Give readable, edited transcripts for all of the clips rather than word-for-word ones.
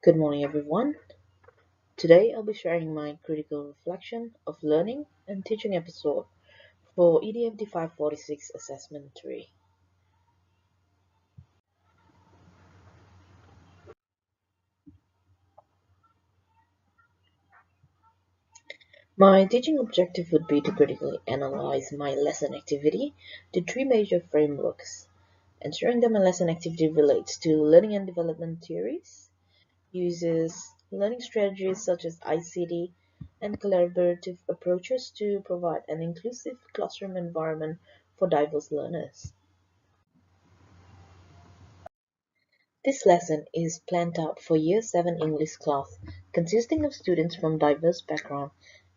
Good morning, everyone. Today I'll be sharing my critical reflection of learning and teaching episode for edfd 546 Assessment 3. My teaching objective would be to critically analyze my lesson activity to three major frameworks, ensuring that my lesson activity relates to learning and development theories, uses learning strategies such as ICT and collaborative approaches to provide an inclusive classroom environment for diverse learners. This lesson is planned out for Year 7 English class, consisting of students from diverse background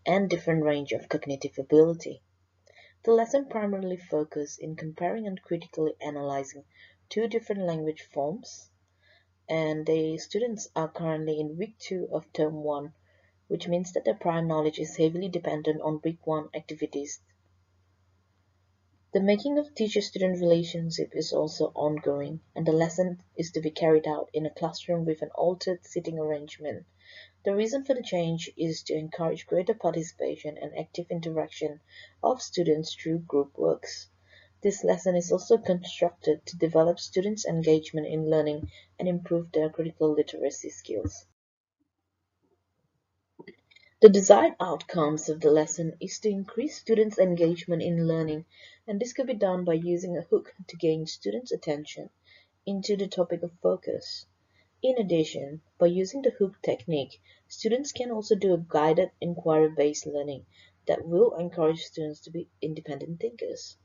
and different range of cognitive ability. The lesson primarily focuses in comparing and critically analyzing two different language forms, and the students are currently in week 2 of term 1, which means that their prior knowledge is heavily dependent on week 1 activities. The making of teacher-student relationship is also ongoing, and the lesson is to be carried out in a classroom with an altered seating arrangement. The reason for the change is to encourage greater participation and active interaction of students through group works. This lesson is also constructed to develop students' engagement in learning and improve their critical literacy skills. The desired outcomes of the lesson is to increase students' engagement in learning, and this could be done by using a hook to gain students' attention into the topic of focus. In addition, by using the hook technique, students can also do a guided inquiry-based learning that will encourage students to be independent thinkers.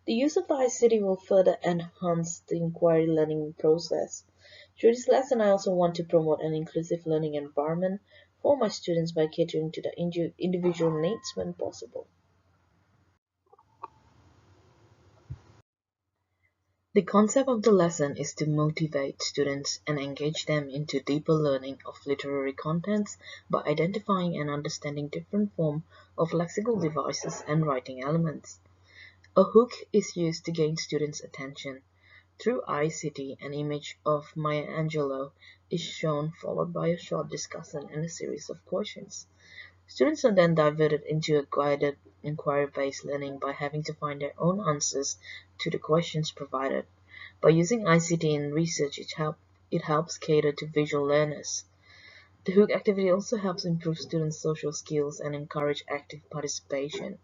The use of ICT will further enhance the inquiry learning process. Through this lesson, I also want to promote an inclusive learning environment for my students by catering to the individual needs when possible. The concept of the lesson is to motivate students and engage them into deeper learning of literary contents by identifying and understanding different forms of lexical devices and writing elements. A hook is used to gain students' attention. Through ICT, an image of Maya Angelou is shown, followed by a short discussion and a series of questions. Students are then diverted into a guided inquiry-based learning by having to find their own answers to the questions provided. By using ICT in research, it helps cater to visual learners. The hook activity also helps improve students' social skills and encourage active participation.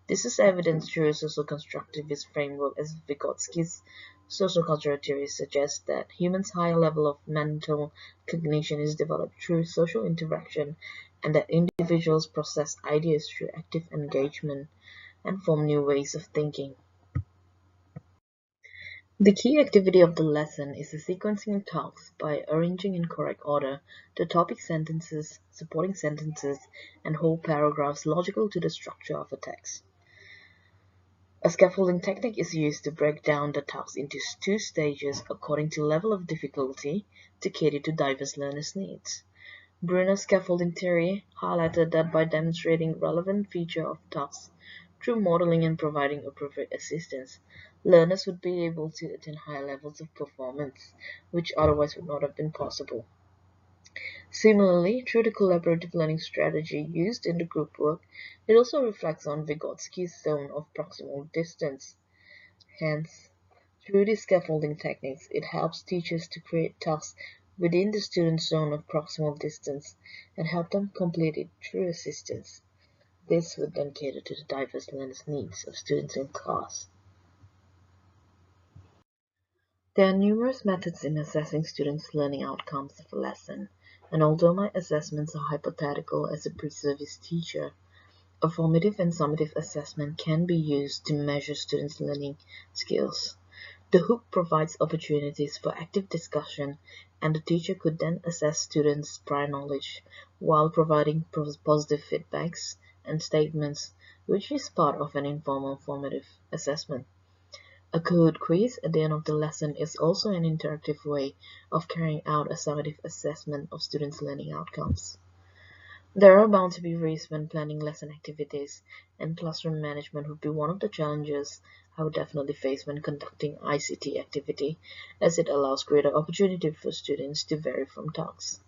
This is evidenced through a social constructivist framework, as Vygotsky's social cultural theory suggests that humans' higher level of mental cognition is developed through social interaction, and that individuals process ideas through active engagement and form new ways of thinking. The key activity of the lesson is the sequencing of tasks by arranging in correct order the topic sentences, supporting sentences, and whole paragraphs logical to the structure of a text. A scaffolding technique is used to break down the task into two stages according to level of difficulty to cater to diverse learners' needs. Bruner's scaffolding theory highlighted that by demonstrating relevant feature of tasks through modeling and providing appropriate assistance, learners would be able to attain higher levels of performance, which otherwise would not have been possible. Similarly, through the collaborative learning strategy used in the group work, it also reflects on Vygotsky's zone of proximal distance. Hence, through these scaffolding techniques, it helps teachers to create tasks within the student's zone of proximal distance and help them complete it through assistance. This would then cater to the diverse learners' needs of students in class. There are numerous methods in assessing students' learning outcomes of a lesson, and although my assessments are hypothetical as a pre-service teacher, a formative and summative assessment can be used to measure students' learning skills. The hook provides opportunities for active discussion, and the teacher could then assess students' prior knowledge while providing positive feedbacks and statements, which is part of an informal formative assessment. A Kahoot quiz at the end of the lesson is also an interactive way of carrying out a summative assessment of students' learning outcomes. There are bound to be risks when planning lesson activities, and classroom management would be one of the challenges I would definitely face when conducting ICT activity, as it allows greater opportunity for students to vary from tasks.